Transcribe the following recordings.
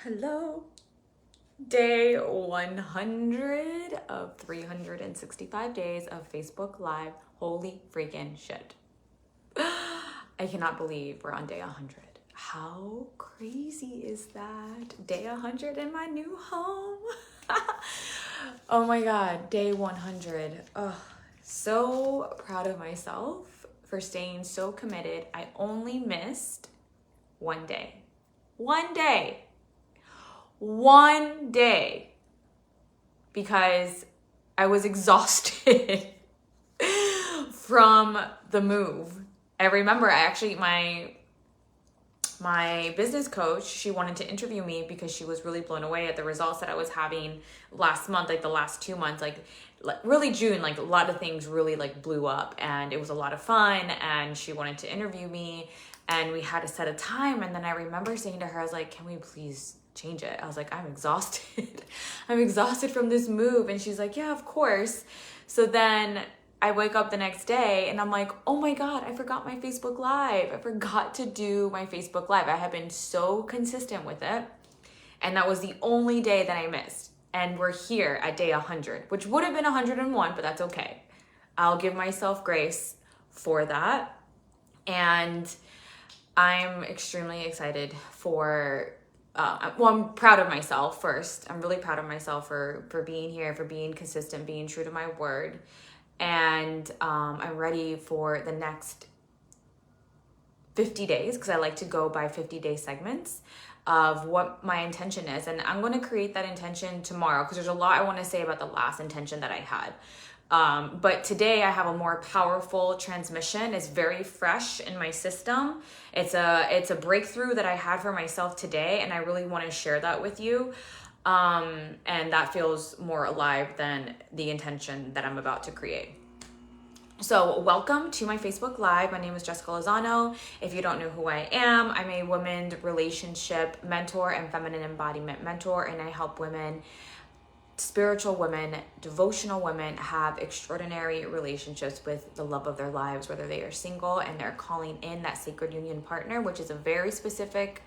Hello. Day 100 of 365 days of Facebook Live. Holy freaking shit. I cannot believe we're on day 100. How crazy is that? Day 100 in my new home. Oh my God, day 100. Oh, so proud of myself for staying so committed. I only missed one day. One day. One day, because I was exhausted from the move. I remember my business coach, she wanted to interview me because she was really blown away at the results that I was having last month, like the last 2 months, like really June, like a lot of things really like blew up and it was a lot of fun, and she wanted to interview me and we had to set a time. And then I remember saying to her, I was like, can we please change it? I was like, I'm exhausted. I'm exhausted from this move. And she's like, yeah, of course. So then I wake up the next day and I'm like, oh my God, I forgot my Facebook Live. I forgot to do my Facebook Live. I have been so consistent with it. And that was the only day that I missed. And we're here at day 100, which would have been 101, but that's okay. I'll give myself grace for that. And I'm extremely excited for I'm proud of myself first. I'm really proud of myself for being here, for being consistent, being true to my word. And I'm ready for the next 50 days, because I like to go by 50-day segments of what my intention is. And I'm going to create that intention tomorrow, because there's a lot I want to say about the last intention that I had. But today I have a more powerful transmission. It's very fresh in my system. It's a breakthrough that I had for myself today, and I really want to share that with you. And that feels more alive than the intention that I'm about to create. So welcome to my Facebook Live. My name is Jessica Lozano. If you don't know who I am, I'm a women's relationship mentor and feminine embodiment mentor, and I help women, spiritual women, devotional women, have extraordinary relationships with the love of their lives, whether they are single and they're calling in that sacred union partner, which is a very specific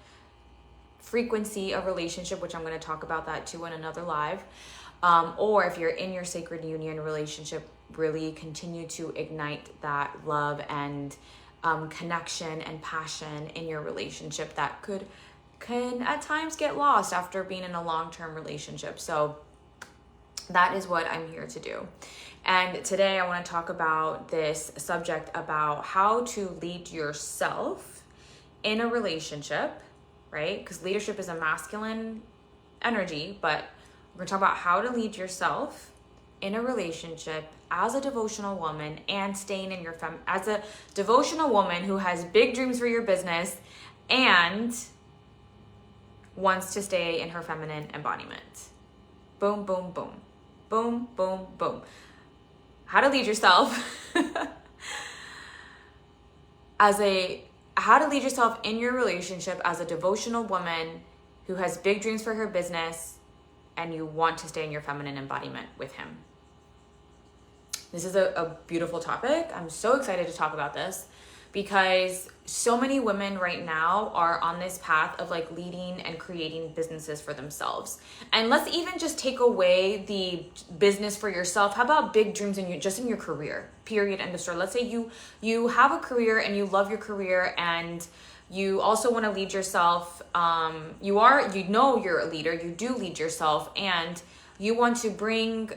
frequency of relationship, which I'm going to talk about that too in another live. Or if you're in your sacred union relationship, really continue to ignite that love and connection and passion in your relationship that can at times get lost after being in a long-term relationship. So that is what I'm here to do. And today I want to talk about this subject about how to lead yourself in a relationship, right? Because leadership is a masculine energy, but we're going to talk about how to lead yourself in a relationship as a devotional woman and staying in your as a devotional woman who has big dreams for your business and wants to stay in her feminine embodiment. Boom, boom, boom. Boom, boom, boom. How to lead yourself how to lead yourself in your relationship as a devotional woman who has big dreams for her business and you want to stay in your feminine embodiment with him. This is a beautiful topic. I'm so excited to talk about this because so many women right now are on this path of like leading and creating businesses for themselves. And let's even just take away the business for yourself. How about big dreams in your career, period, end of story. Let's say you have a career and you love your career and you also want to lead yourself. You're a leader, you do lead yourself, and you want to bring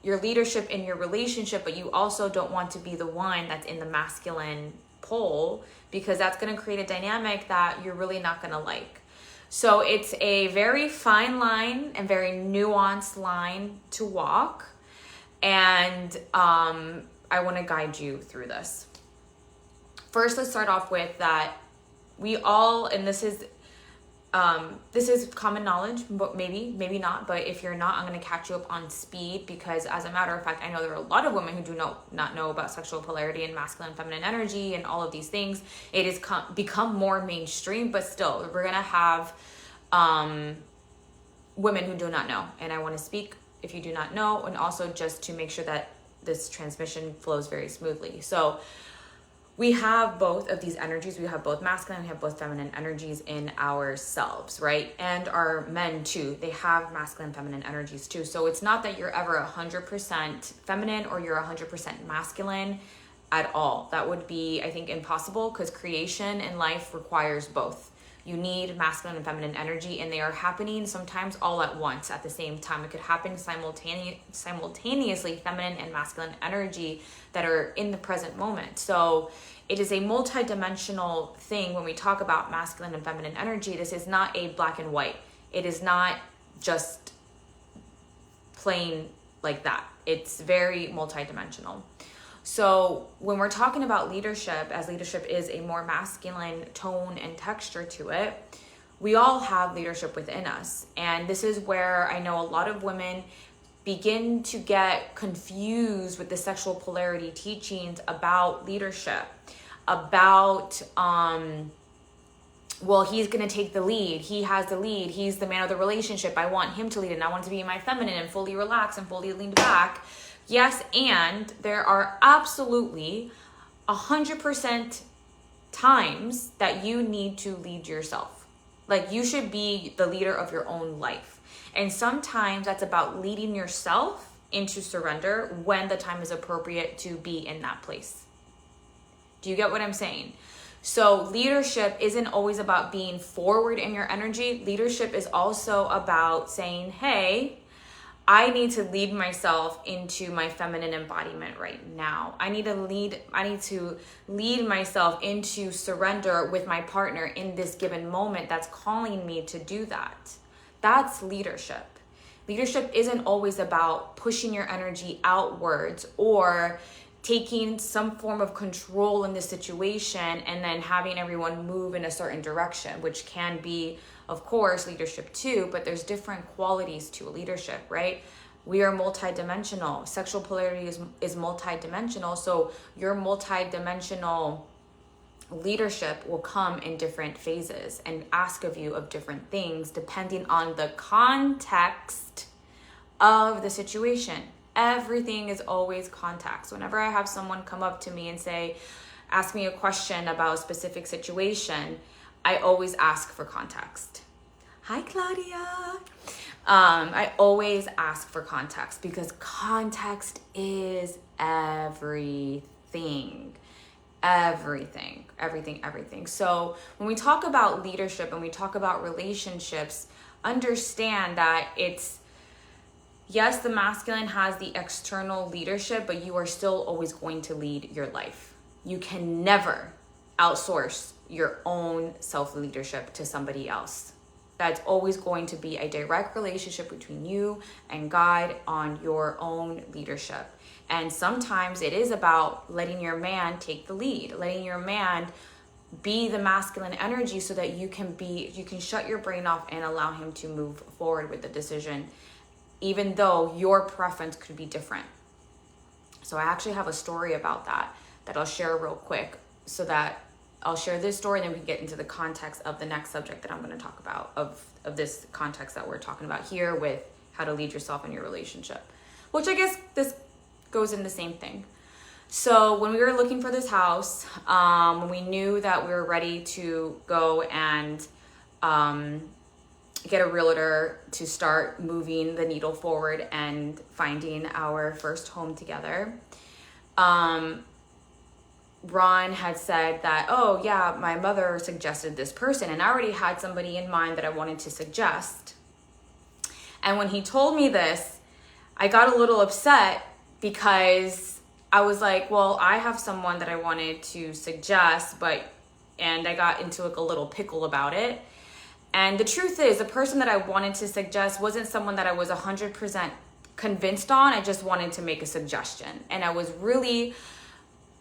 your leadership in your relationship, but you also don't want to be the one that's in the masculine pole, because that's going to create a dynamic that you're really not going to like. So it's a very fine line and very nuanced line to walk. And I want to guide you through this. First, let's start off with that we all, and this is common knowledge, but maybe not. But if you're not, I'm going to catch you up on speed, because as a matter of fact, I know there are a lot of women who do not know about sexual polarity and masculine and feminine energy and all of these things. It has become more mainstream, but still, we're going to have women who do not know. And I want to speak if you do not know, and also just to make sure that this transmission flows very smoothly. So we have both of these energies. We have both masculine, we have both feminine energies in ourselves, right? And our men too, they have masculine and feminine energies too. So it's not that you're ever 100% feminine or you're 100% masculine at all. That would be, I think, impossible, because creation in life requires both. You need masculine and feminine energy, and they are happening sometimes all at once at the same time. It could happen simultaneously, feminine and masculine energy that are in the present moment. So it is a multidimensional thing when we talk about masculine and feminine energy. This is not a black and white. It is not just plain like that. It's very multidimensional. So when we're talking about leadership, as leadership is a more masculine tone and texture to it, we all have leadership within us. And this is where I know a lot of women begin to get confused with the sexual polarity teachings about leadership, about, well, he's going to take the lead. He has the lead. He's the man of the relationship. I want him to lead, and I want to be in my feminine and fully relaxed and fully leaned back. Yes, and there are absolutely 100% times that you need to lead yourself. Like, you should be the leader of your own life. And sometimes that's about leading yourself into surrender when the time is appropriate to be in that place. Do you get what I'm saying? So leadership isn't always about being forward in your energy. Leadership is also about saying, hey, I need to lead myself into my feminine embodiment right now. I need to lead myself into surrender with my partner in this given moment that's calling me to do that. That's leadership. Leadership isn't always about pushing your energy outwards or taking some form of control in the situation and then having everyone move in a certain direction, which can be, of course, leadership too, but there's different qualities to leadership, right? We are multidimensional. Sexual polarity is multidimensional. So your multidimensional leadership will come in different phases and ask of you of different things depending on the context of the situation. Everything is always context. Whenever I have someone come up to me and ask me a question about a specific situation, I always ask for context. Hi, Claudia. I always ask for context because context is everything. Everything. So when we talk about leadership and we talk about relationships, understand that yes, the masculine has the external leadership, but you are still always going to lead your life. You can never outsource your own self-leadership to somebody else. That's always going to be a direct relationship between you and God on your own leadership. And sometimes it is about letting your man take the lead, letting your man be the masculine energy so that you can shut your brain off and allow him to move forward with the decision, even though your preference could be different. So I actually have a story about that I'll share real quick, so that I'll share this story and then we can get into the context of the next subject that I'm going to talk about, of this context that we're talking about here with how to lead yourself in your relationship, which I guess this goes in the same thing. So when we were looking for this house, when we knew that we were ready to go and get a realtor to start moving the needle forward and finding our first home together, Ron had said that, oh yeah, my mother suggested this person, and I already had somebody in mind that I wanted to suggest. And when he told me this, I got a little upset because I was like, well, I have someone that I wanted to suggest, and I got into like a little pickle about it. And the truth is, the person that I wanted to suggest wasn't someone that I was 100% convinced on. I just wanted to make a suggestion. And I was really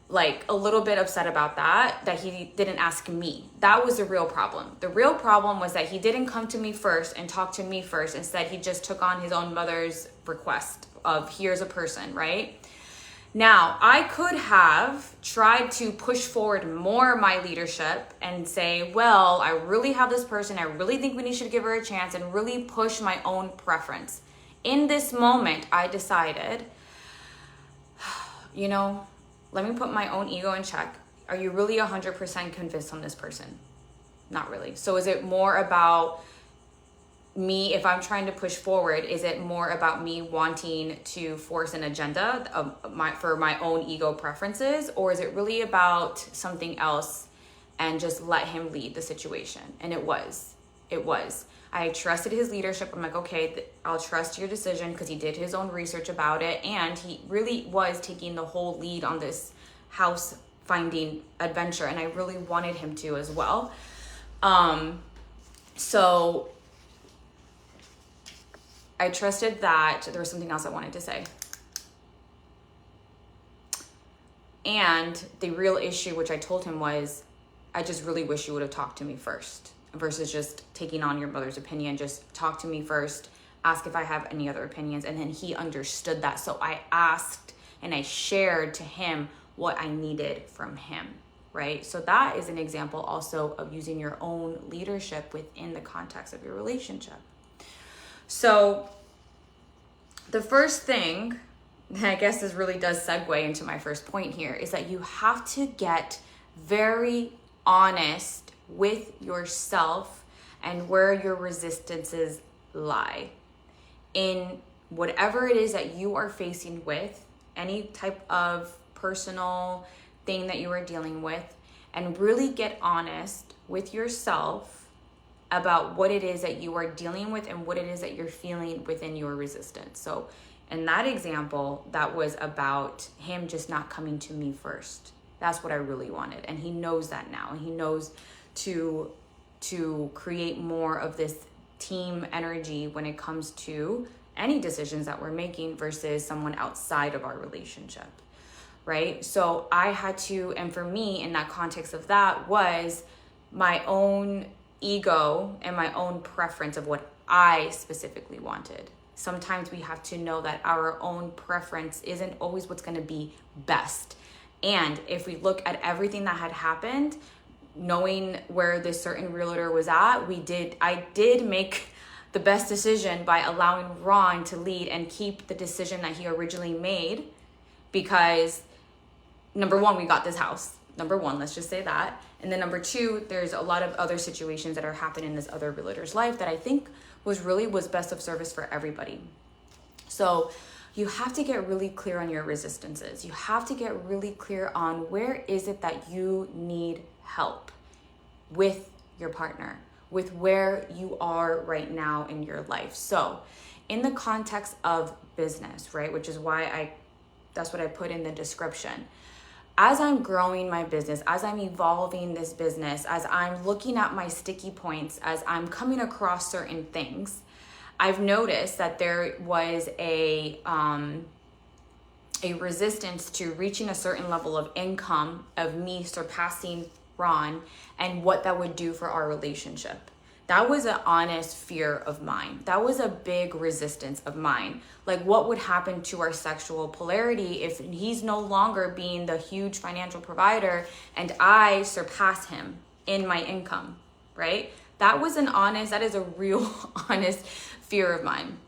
like a little bit upset about that he didn't ask me. That was the real problem. The real problem was that he didn't come to me first and talk to me first. Instead, he just took on his own mother's request of here's a person, right? Now, I could have tried to push forward more my leadership and say, well, I really have this person. I really think we should give her a chance, and really push my own preference. In this moment, I decided, let me put my own ego in check. Are you really 100% convinced on this person? Not really. So is it more about me, if I'm trying to push forward, is it more about me wanting to force an agenda for my own ego preferences, or is it really about something else and just let him lead the situation? And it was. I trusted his leadership. I'm like, okay, I'll trust your decision, because he did his own research about it, and he really was taking the whole lead on this house finding adventure, and I really wanted him to as well. So I trusted that. There was something else I wanted to say. And the real issue, which I told him, was I just really wish you would have talked to me first, versus just taking on your mother's opinion. Just talk to me first, ask if I have any other opinions. And then he understood that. So I asked and I shared to him what I needed from him, right? So that is an example also of using your own leadership within the context of your relationship. So the first thing, and I guess this really does segue into my first point here, is that you have to get very honest with yourself and where your resistances lie in whatever it is that you are facing with, any type of personal thing that you are dealing with, and really get honest with yourself about what it is that you are dealing with and what it is that you're feeling within your resistance. So in that example, that was about him just not coming to me first. That's what I really wanted. And he knows that now. And he knows to create more of this team energy when it comes to any decisions that we're making versus someone outside of our relationship, right? So I had to, and for me in that context of that was my own ego and my own preference of what I specifically wanted. Sometimes we have to know that our own preference isn't always what's going to be best. And if we look at everything that had happened, knowing where this certain realtor was at, I did make the best decision by allowing Ron to lead and keep the decision that he originally made, because number one, we got this house. Number one, let's just say that. And then number two, there's a lot of other situations that are happening in this other realtor's life that I think was best of service for everybody. So you have to get really clear on your resistances. You have to get really clear on where is it that you need help with your partner, with where you are right now in your life. So in the context of business, right, which is why that's what I put in the description. As I'm growing my business, as I'm evolving this business, as I'm looking at my sticky points, as I'm coming across certain things, I've noticed that there was a resistance to reaching a certain level of income, of me surpassing Ron, and what that would do for our relationship. That was an honest fear of mine. That was a big resistance of mine. Like, what would happen to our sexual polarity if he's no longer being the huge financial provider and I surpass him in my income, right? That is a real honest fear of mine.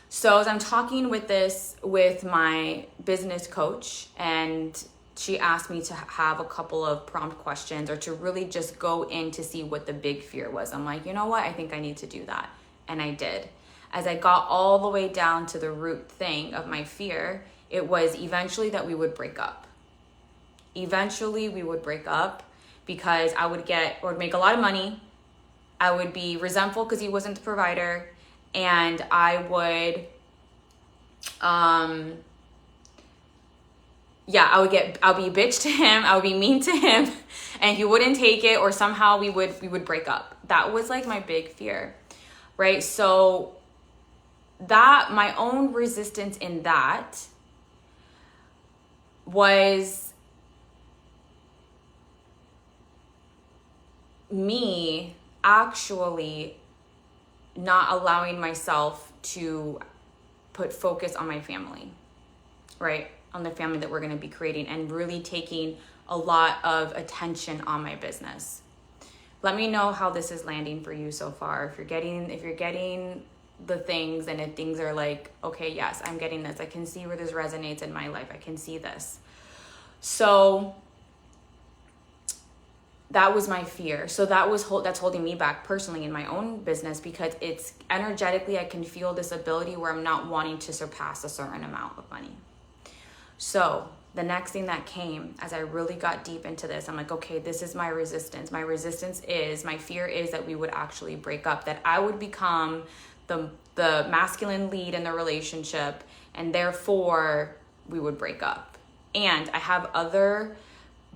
So as I'm talking with my business coach, and she asked me to have a couple of prompt questions, or to really just go in to see what the big fear was. I'm like, you know what? I think I need to do that. And I did. As I got all the way down to the root thing of my fear, it was eventually that we would break up. Eventually we would break up because I would make a lot of money. I would be resentful because he wasn't the provider. And I would, I'll be a bitch to him. I would be mean to him, and he wouldn't take it, or somehow we would break up. That was like my big fear, right? So that my own resistance in that was me actually not allowing myself to put focus on my family, right? On the family that we're going to be creating, and really taking a lot of attention on my business. Let me know how this is landing for you so far. If you're getting the things, and if things are like, okay, yes, I'm getting this. I can see where this resonates in my life. I can see this. So that was my fear. So that's holding me back personally in my own business, because it's energetically, I can feel this ability where I'm not wanting to surpass a certain amount of money. So the next thing that came as I really got deep into this, I'm like, okay, this is my resistance. My fear is that we would actually break up, that I would become the masculine lead in the relationship, and therefore we would break up. And I have other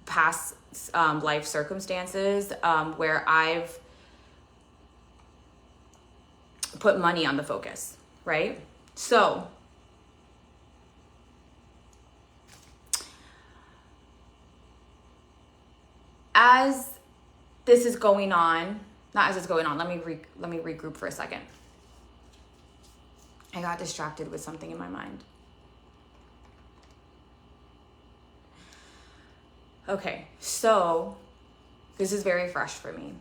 past life circumstances where I've put money on the focus, right? So as this is going on, not as it's going on, let me regroup for a second. I got distracted with something in my mind. Okay, so this is very fresh for me.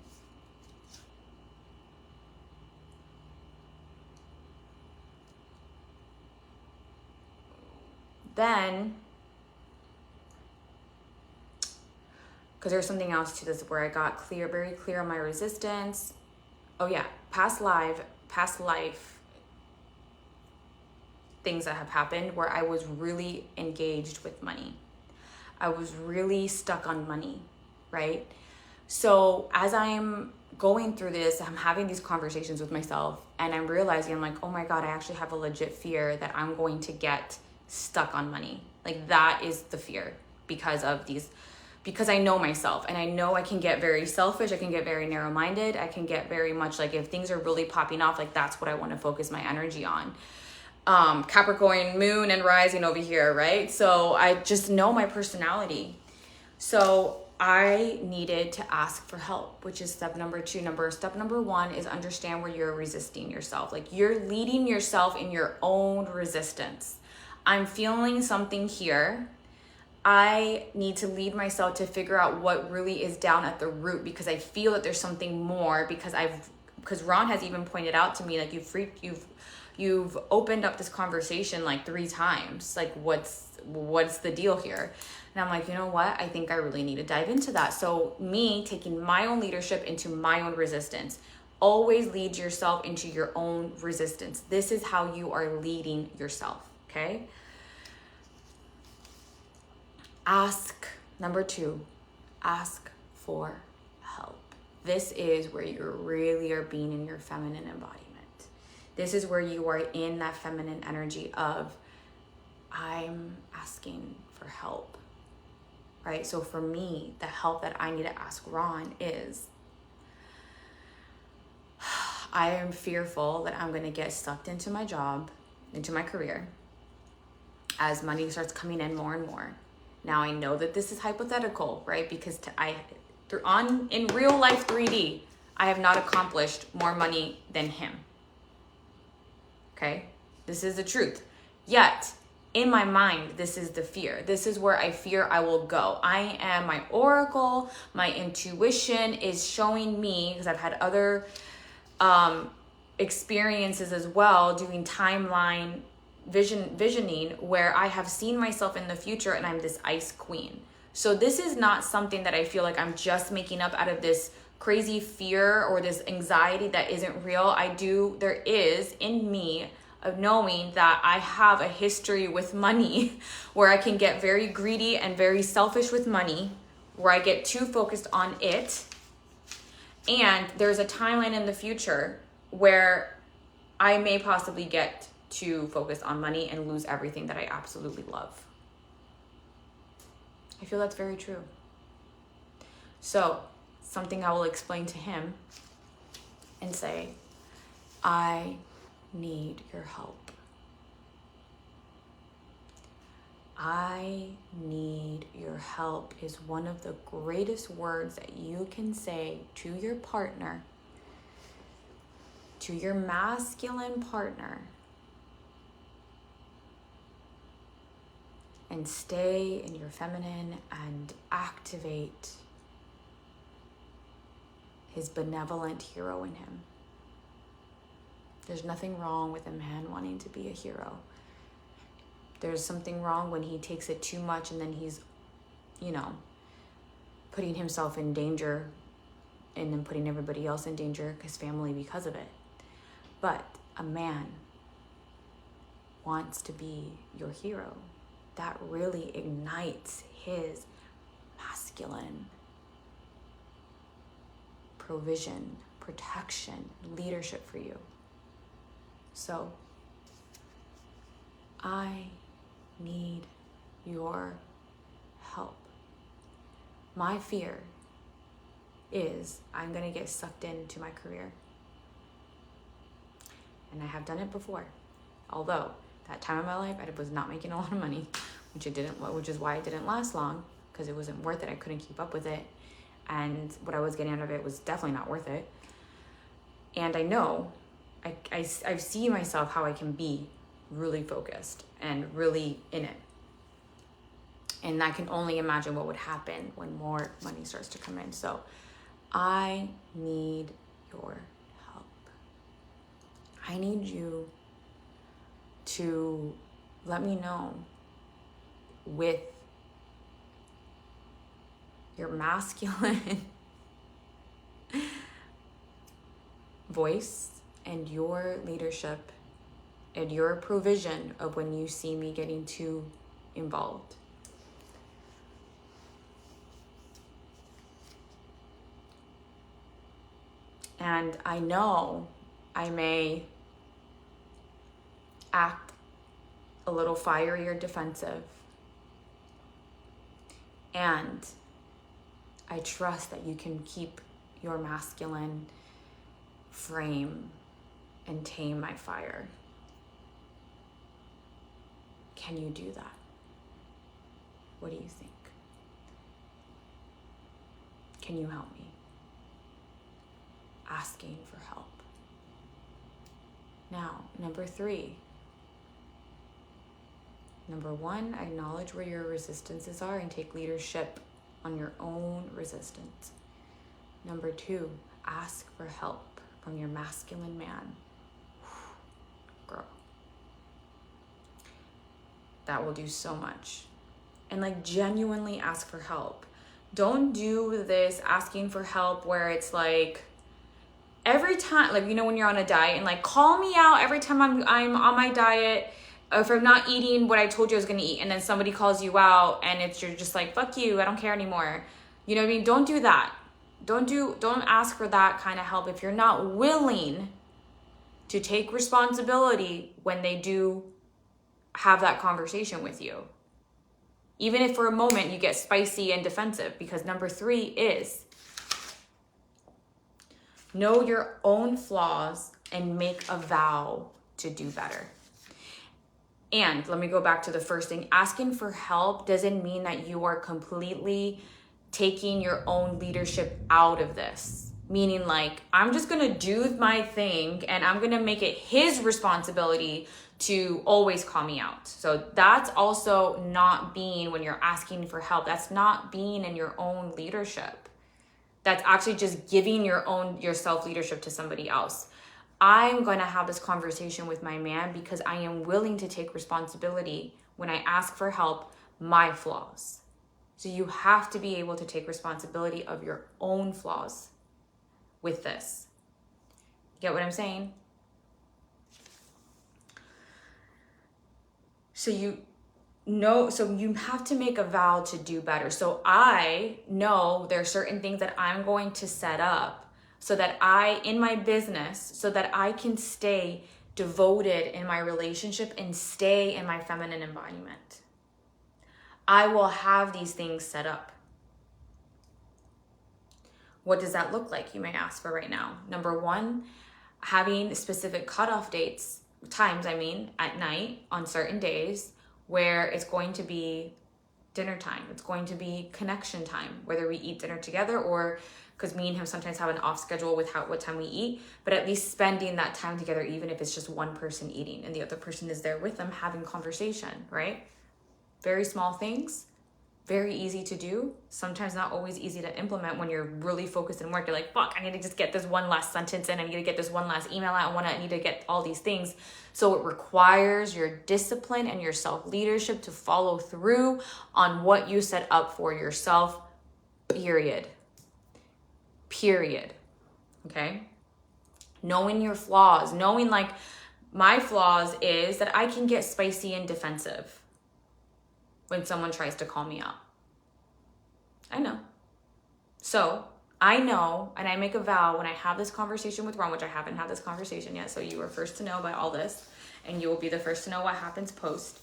Then, because there's something else to this where I got very clear on my resistance. Oh yeah, past life things that have happened where I was really engaged with money. I was really stuck on money, right? So as I'm going through this, I'm having these conversations with myself, and I'm realizing, I'm like, oh my God, I actually have a legit fear that I'm going to get stuck on money. Like, that is the fear because I know myself, and I know I can get very selfish. I can get very narrow-minded. I can get very much like, if things are really popping off, like that's what I want to focus my energy on. Capricorn moon and rising over here, right? So I just know my personality. So I needed to ask for help, which is step number 2. Step number 1 is understand where you're resisting yourself. Like, you're leading yourself in your own resistance. I'm feeling something here. I need to lead myself to figure out what really is down at the root, because I feel that there's something more, because Ron has even pointed out to me, like, you've opened up this conversation like 3 times. Like, what's the deal here? And I'm like, you know what? I think I really need to dive into that. So me taking my own leadership into my own resistance. Always lead yourself into your own resistance. This is how you are leading yourself, okay? Number 2, ask for help. This is where you really are being in your feminine embodiment. This is where you are in that feminine energy of, I'm asking for help, right? So for me, the help that I need to ask Ron is, I am fearful that I'm going to get sucked into my job, into my career, as money starts coming in more and more. Now I know that this is hypothetical, right? Because in real life 3D, I have not accomplished more money than him. Okay, this is the truth. Yet, in my mind, this is the fear. This is where I fear I will go. My oracle, my intuition is showing me, because I've had other experiences as well, doing timeline visioning, where I have seen myself in the future and I'm this ice queen. So this is not something that I feel like I'm just making up out of this crazy fear or this anxiety that isn't real. There is in me of knowing that I have a history with money where I can get very greedy and very selfish with money, where I get too focused on it. And there's a timeline in the future where I may possibly get too focused on money and lose everything that I absolutely love. I feel that's very true. So, something I will explain to him and say, I need your help. I need your help is one of the greatest words that you can say to your partner, to your masculine partner, and stay in your feminine and activate his benevolent hero in him. There's nothing wrong with a man wanting to be a hero. There's something wrong when he takes it too much and then he's, putting himself in danger and then putting everybody else in danger, his family, because of it. But a man wants to be your hero. That really ignites his masculine provision, protection, leadership for you. So I need your help. My fear is I'm going to get sucked into my career. And I have done it before. Although that time of my life, I was not making a lot of money, which is why it didn't last long, because it wasn't worth it. I couldn't keep up with it. And what I was getting out of it was definitely not worth it. And I know, I see myself how I can be really focused and really in it. And I can only imagine what would happen when more money starts to come in. So I need your help. I need you to let me know with your masculine voice and your leadership and your provision of when you see me getting too involved. And I know I may act a little fiery or defensive. And I trust that you can keep your masculine frame and tame my fire. Can you do that? What do you think? Can you help me? Asking for help. Now, number 3. Number 1, acknowledge where your resistances are and take leadership on your own resistance. Number 2, ask for help from your masculine man. Girl. That will do so much. And genuinely ask for help. Don't do this asking for help where it's every time, when you're on a diet and call me out every time I'm on my diet, if I'm not eating what I told you I was gonna eat, and then somebody calls you out and you're just fuck you, I don't care anymore. You know what I mean? Don't do that. Don't ask for that kind of help if you're not willing to take responsibility when they do have that conversation with you. Even if for a moment you get spicy and defensive, because number 3 is know your own flaws and make a vow to do better. And let me go back to the first thing. Asking for help doesn't mean that you are completely taking your own leadership out of this. Meaning I'm just gonna do my thing and I'm gonna make it his responsibility to always call me out. So that's also not being, when you're asking for help, that's not being in your own leadership. That's actually just giving your self-leadership to somebody else. I'm going to have this conversation with my man because I am willing to take responsibility when I ask for help, my flaws. So you have to be able to take responsibility of your own flaws with this. Get what I'm saying? So you have to make a vow to do better. So I know there are certain things that I'm going to set up so that in my business, so that I can stay devoted in my relationship and stay in my feminine embodiment. I will have these things set up. What does that look like? You may ask for right now. Number 1, having specific cutoff times at night on certain days where it's going to be dinner time. It's going to be connection time, whether we eat dinner together or because me and him sometimes have an off schedule with what time we eat, but at least spending that time together, even if it's just one person eating and the other person is there with them having conversation, right? Very small things, very easy to do. Sometimes not always easy to implement when you're really focused in work. You're fuck, I need to just get this one last sentence in. I need to get this one last email out. I need to get all these things. So it requires your discipline and your self-leadership to follow through on what you set up for yourself Period. Okay? Knowing your flaws, knowing like my flaws is that I can get spicy and defensive when someone tries to call me out. I know. So I know, and I make a vow when I have this conversation with Ron, which I haven't had this conversation yet, so you are first to know about all this, and you will be the first to know what happens post.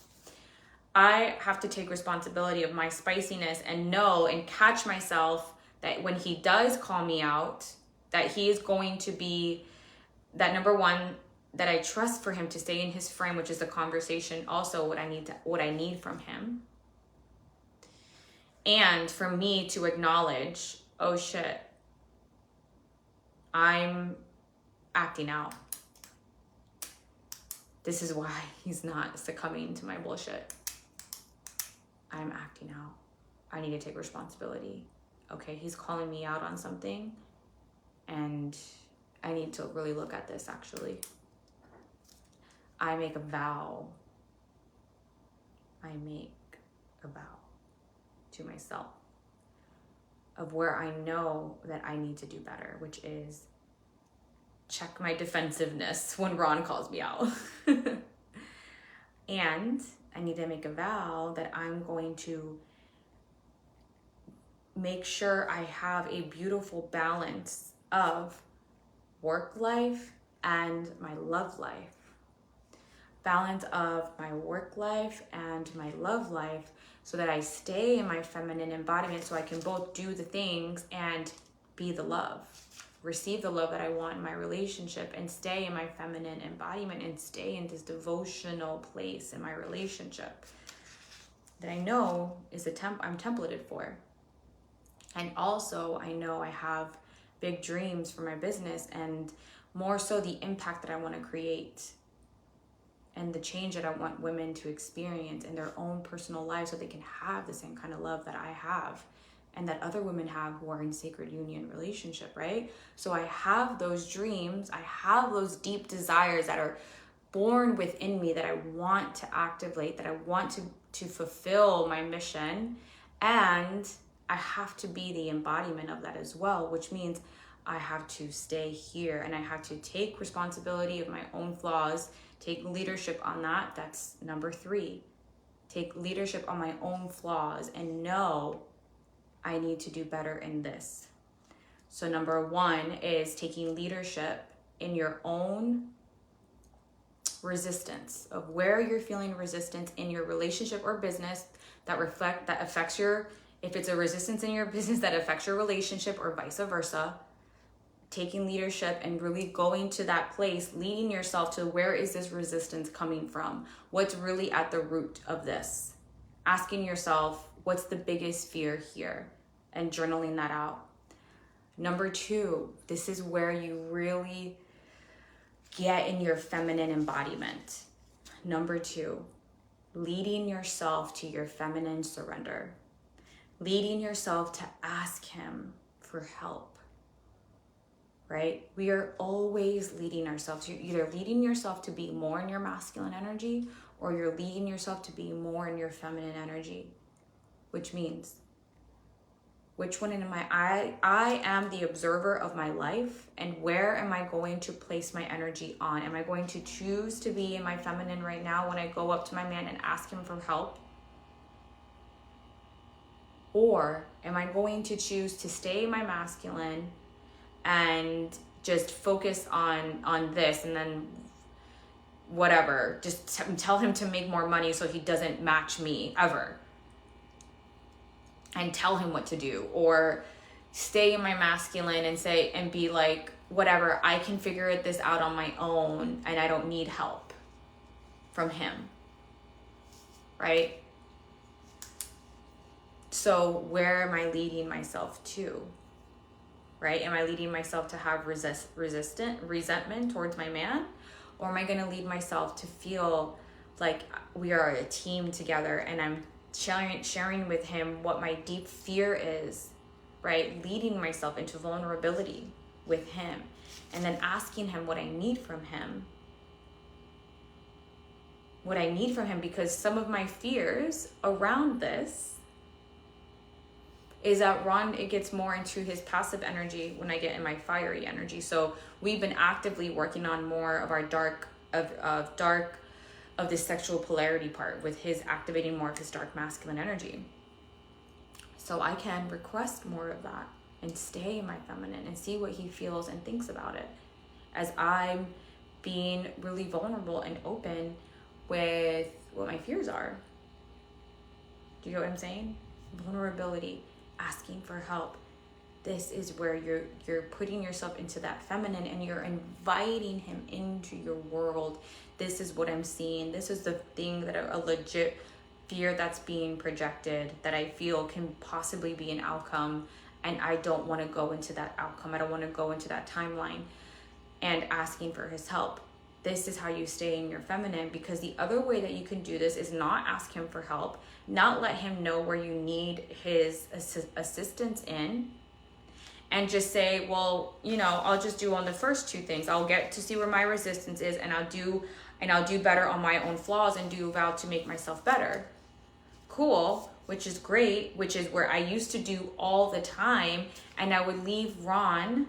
I have to take responsibility of my spiciness and know and catch myself that when he does call me out, that he is going to be that number one, that I trust for him to stay in his frame, which is the conversation, also what I need from him. And for me to acknowledge, oh shit, I'm acting out. This is why he's not succumbing to my bullshit. I'm acting out. I need to take responsibility. Okay, he's calling me out on something, and I need to really look at this actually. I make a vow to myself of where I know that I need to do better, which is check my defensiveness when Ron calls me out. And I need to make a vow that I'm going to make sure I have a beautiful balance of work life and my love life. Balance of my work life and my love life, so that I stay in my feminine embodiment, so I can both do the things and be the love, receive the love that I want in my relationship, and stay in my feminine embodiment and stay in this devotional place in my relationship that I know is I'm templated for. And also I know I have big dreams for my business, and more so the impact that I want to create and the change that I want women to experience in their own personal lives, so they can have the same kind of love that I have and that other women have who are in sacred union relationship, right? So I have those dreams, I have those deep desires that are born within me that I want to activate, that I want to fulfill my mission, and I have to be the embodiment of that as well, which means I have to stay here and I have to take responsibility of my own flaws, take leadership on that. That's number 3. Take leadership on my own flaws and know I need to do better in this. So number 1 is taking leadership in your own resistance of where you're feeling resistance in your relationship or business that affects your, if it's a resistance in your business that affects your relationship or vice versa. Taking leadership and really going to that place, leading yourself to where is this resistance coming from? What's really at the root of this? Asking yourself, what's the biggest fear here? And journaling that out. Number 2, this is where you really get in your feminine embodiment. Number 2, leading yourself to your feminine surrender. Leading yourself to ask him for help. Right? We are always leading ourselves. You're either leading yourself to be more in your masculine energy, or you're leading yourself to be more in your feminine energy, which means, which one am I am the observer of my life, and where am I going to place my energy on? Am I going to choose to be in my feminine right now when I go up to my man and ask him for help? Or am I going to choose to stay in my masculine and just focus on this, and then whatever, just tell him to make more money so he doesn't match me ever, and tell him what to do, or stay in my masculine and say and be like, whatever, I can figure this out on my own and I don't need help from him, right? So where am I leading myself to? Right? Am I leading myself to have resentment towards my man? Or am I going to lead myself to feel like we are a team together and I'm sharing with him what my deep fear is, right? Leading myself into vulnerability with him, and then asking him what I need from him. What I need from him, because some of my fears around this is that Ron, it gets more into his passive energy when I get in my fiery energy. So we've been actively working on more of our of this sexual polarity part, with his activating more of his dark masculine energy. So I can request more of that and stay in my feminine and see what he feels and thinks about it, as I'm being really vulnerable and open with what my fears are. Do you know what I'm saying? Vulnerability, asking for help. This is where you're putting yourself into that feminine and you're inviting him into your world. This is what I'm seeing. This is the thing that a legit fear that's being projected that I feel can possibly be an outcome, and I don't want to go into that outcome. I don't want to go into that timeline, and asking for his help. This is how you stay in your feminine, because the other way that you can do this is not ask him for help, not let him know where you need his assistance in, and just say, well, I'll just do on the first two things. I'll get to see where my resistance is, and I'll do better on my own flaws and do a vow to make myself better. Cool, which is great, which is where I used to do all the time, and I would leave Ron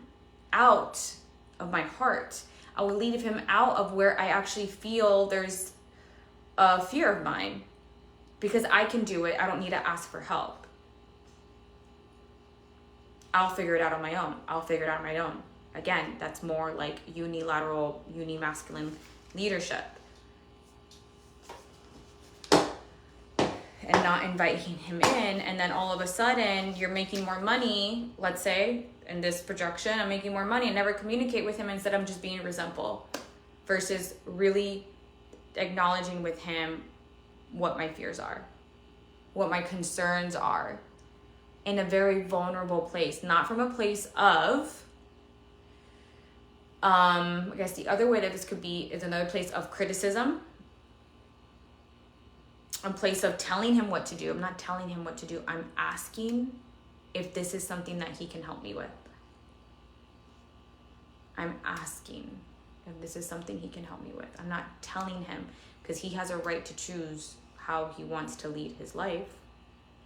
out of my heart. I would leave him out of where I actually feel there's a fear of mine, because I can do it. I don't need to ask for help. I'll figure it out on my own. Again, that's more like unilateral, unimasculine leadership. And not inviting him in, and then all of a sudden you're making more money, let's say, in this projection, I'm making more money and never communicate with him. Instead, I'm just being resentful, versus really acknowledging with him what my fears are, what my concerns are, in a very vulnerable place, not from a place of, I guess the other way that this could be is another place of criticism, a place of telling him what to do. I'm not telling him what to do. I'm asking if this is something that he can help me with. I'm asking if this is something he can help me with. I'm not telling him, because he has a right to choose how he wants to lead his life.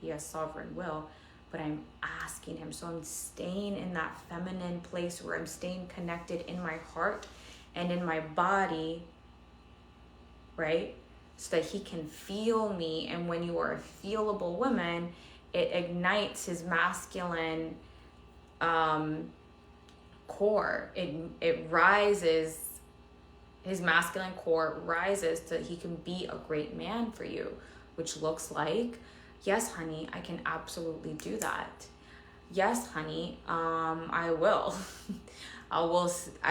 He has sovereign will, but I'm asking him. So I'm staying in that feminine place where I'm staying connected in my heart and in my body, right? So that he can feel me. And when you are a feelable woman, it ignites his masculine core. It rises, his masculine core rises so that he can be a great man for you, which looks like, yes, honey, I can absolutely do that. Yes, honey, I will. I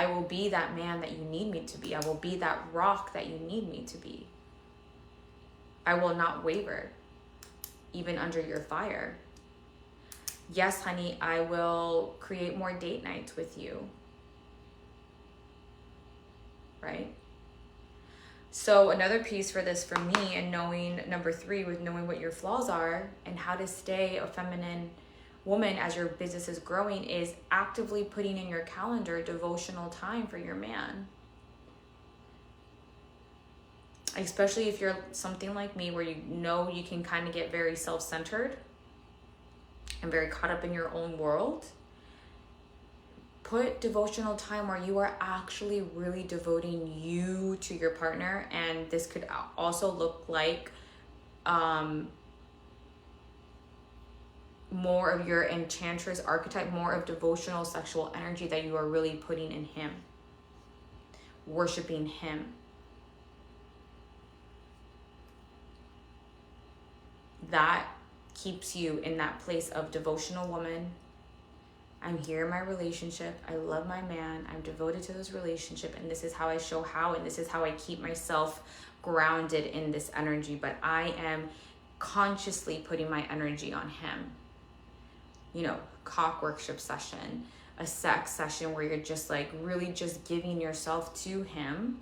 will be that man that you need me to be. I will be that rock that you need me to be. I will not waver, even under your fire. Yes, honey, I will create more date nights with you. Right? So another piece for this for me, and knowing, number 3, with knowing what your flaws are and how to stay a feminine woman as your business is growing, is actively putting in your calendar devotional time for your man. Especially if you're something like me, where you can kind of get very self-centered and very caught up in your own world. Put devotional time where you are actually really devoting you to your partner. And this could also look like more of your enchantress archetype, more of devotional sexual energy that you are really putting in him, worshiping him. That keeps you in that place of devotional woman. I'm here in my relationship. I love my man. I'm devoted to this relationship. And this is how I show how. And this is how I keep myself grounded in this energy. But I am consciously putting my energy on him. Cock worship session, a sex session where you're just like really just giving yourself to him.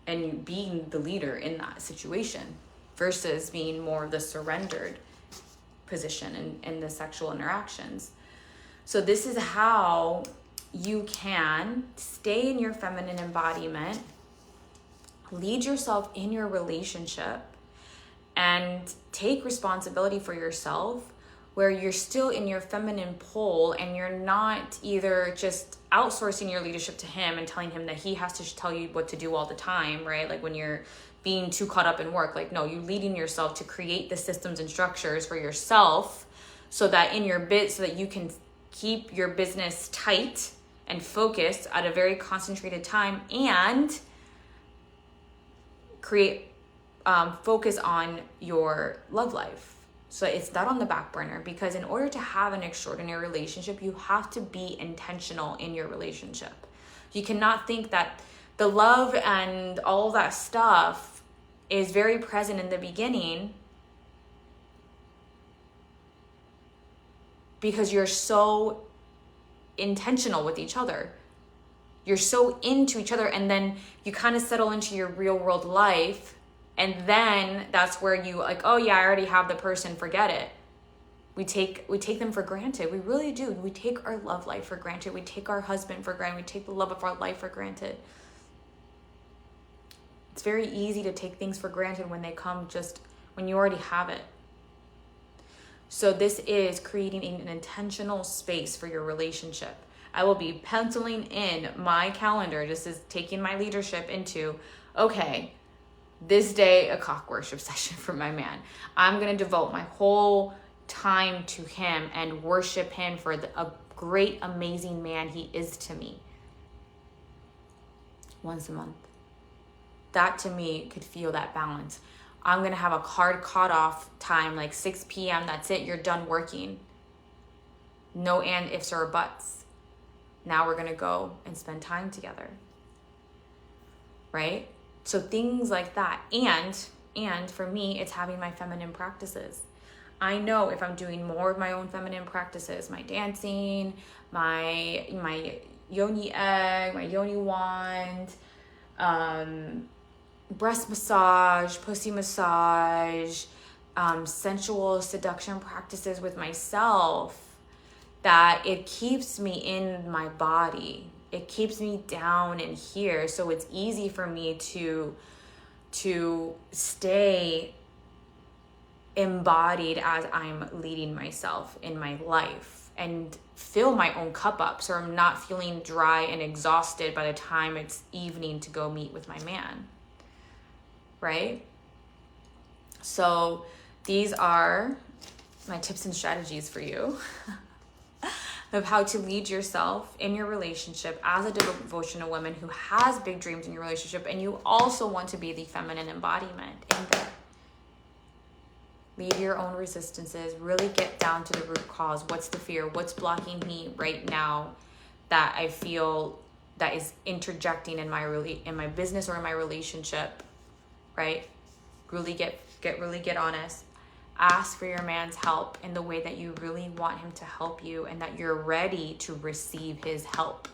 And you being the leader in that situation, versus being more of the surrendered position in the sexual interactions. So this is how you can stay in your feminine embodiment, lead yourself in your relationship, and take responsibility for yourself, where you're still in your feminine pole and you're not either just outsourcing your leadership to him and telling him that he has to tell you what to do all the time, right? Like when you're being too caught up in work, like no, you leading yourself to create the systems and structures for yourself so that so that you can keep your business tight and focused at a very concentrated time, and create focus on your love life. So it's not on the back burner, because in order to have an extraordinary relationship, you have to be intentional in your relationship. You cannot think that the love and all that stuff is very present in the beginning because you're so intentional with each other. You're so into each other, and then you kind of settle into your real world life. And then that's where you like, oh yeah, I already have the person, forget it. We take them for granted. We really do. We take our love life for granted. We take our husband for granted. We take the love of our life for granted. It's very easy to take things for granted when they come just when you already have it. So this is creating an intentional space for your relationship. I will be penciling in my calendar, just as taking my leadership into, okay, this day, a cock worship session for my man. I'm going to devote my whole time to him and worship him for a great, amazing man he is to me. Once a month. That to me could feel that balance. I'm going to have a hard cutoff time, like 6 p.m. That's it. You're done working. No and ifs or buts. Now we're going to go and spend time together. Right? So things like that. And for me, it's having my feminine practices. I know if I'm doing more of my own feminine practices, my dancing, my yoni egg, my yoni wand, breast massage, pussy massage, sensual seduction practices with myself, that it keeps me in my body. It keeps me down in here, so it's easy for me to stay embodied as I'm leading myself in my life and fill my own cup up, so I'm not feeling dry and exhausted by the time it's evening to go meet with my man, right? So these are my tips and strategies for you of how to lead yourself in your relationship as a devotional woman who has big dreams in your relationship, and you also want to be the feminine embodiment in there. Lead your own resistances. Really get down to the root cause. What's the fear? What's blocking me right now that I feel that is interjecting in my business or in my relationship, right? Really get honest. Ask for your man's help in the way that you really want him to help you, and that you're ready to receive his help.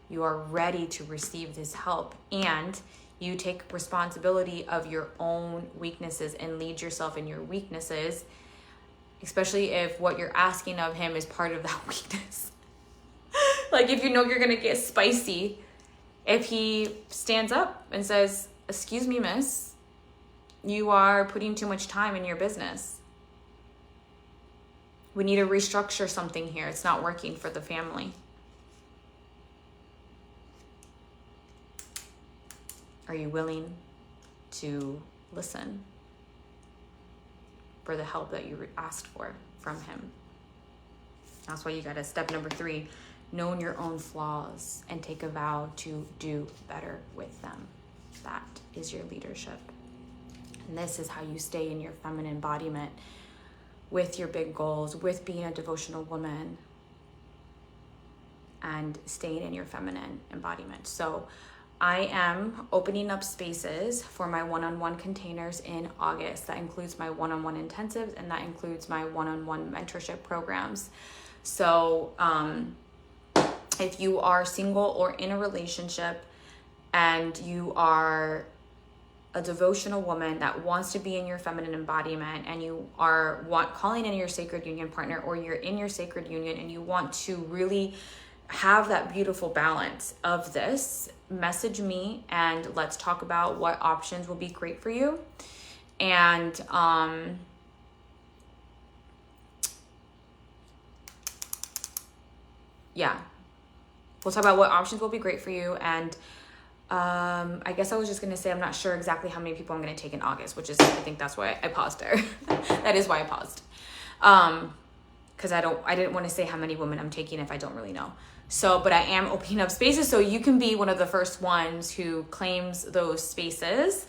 You are ready to receive this help, and you take responsibility of your own weaknesses and lead yourself in your weaknesses, especially if what you're asking of him is part of that weakness. Like if you know you're going to get spicy, if he stands up and says, "Excuse me, miss, you are putting too much time in your business. We need to restructure something here. It's not working for the family." Are you willing to listen for the help that you asked for from him? That's why you got to step number 3, know your own flaws and take a vow to do better with them. That is your leadership. And this is how you stay in your feminine embodiment with your big goals, with being a devotional woman, and staying in your feminine embodiment. So I am opening up spaces for my one-on-one containers in August. That includes my one-on-one intensives, and that includes my one-on-one mentorship programs. So if you are single or in a relationship and you are a devotional woman that wants to be in your feminine embodiment, and you are calling in your sacred union partner, or you're in your sacred union and you want to really have that beautiful balance of this, message me and let's talk about what options will be great for you. And yeah, we'll talk about what options will be great for you. And I guess I was just gonna say I'm not sure exactly how many people I'm gonna take in August, which is, I think that's why I paused there. That is why I paused. Because I didn't want to say how many women I'm taking if I don't really know. So, but I am opening up spaces, so you can be one of the first ones who claims those spaces.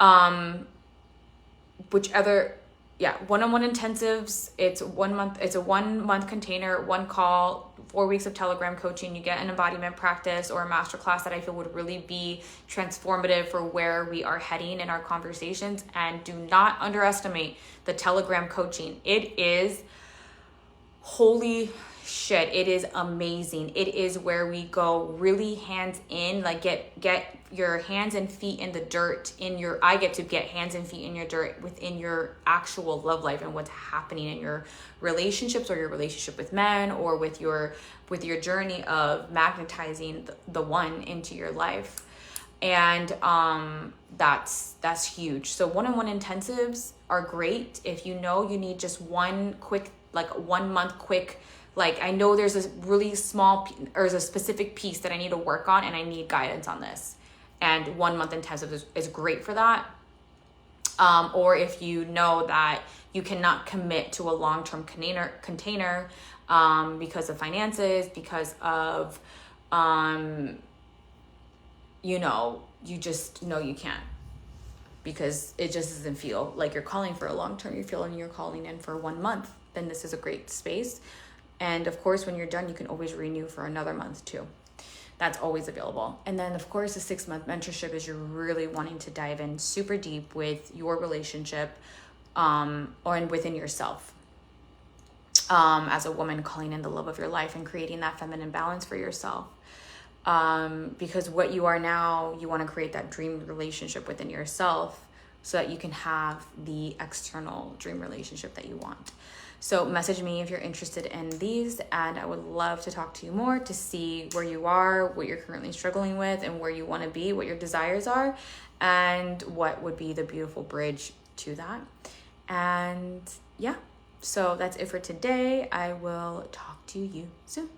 One-on-one intensives, it's 1 month, it's a 1 month container, 1 call, 4 weeks of Telegram coaching. You get an embodiment practice or a masterclass that I feel would really be transformative for where we are heading in our conversations. And do not underestimate the Telegram coaching. It is, holy shit, it is amazing. It is where we go really hands in, like get your hands and feet in the dirt, I get to get hands and feet in your dirt within your actual love life and what's happening in your relationships, or your relationship with men, or with your journey of magnetizing the one into your life. And that's huge. So one-on-one intensives are great if you know you need just one quick, like 1 month quick, like I know there's a really small, or there's a specific piece that I need to work on and I need guidance on this. And 1 month intensive is great for that. Or if you know that you cannot commit to a long-term container because of finances, because of, you just know you can't, because it just doesn't feel like you're calling for a long-term. You're feeling you're calling in for 1 month, then this is a great space. And of course, when you're done, you can always renew for another month too. That's always available. And then of course, the 6-month mentorship is you're really wanting to dive in super deep with your relationship, or within yourself. As a woman, calling in the love of your life and creating that feminine balance for yourself. Because what you are now, you want to create that dream relationship within yourself so that you can have the external dream relationship that you want. So message me if you're interested in these, and I would love to talk to you more to see where you are, what you're currently struggling with, and where you want to be, what your desires are, and what would be the beautiful bridge to that. And yeah, so that's it for today. I will talk to you soon.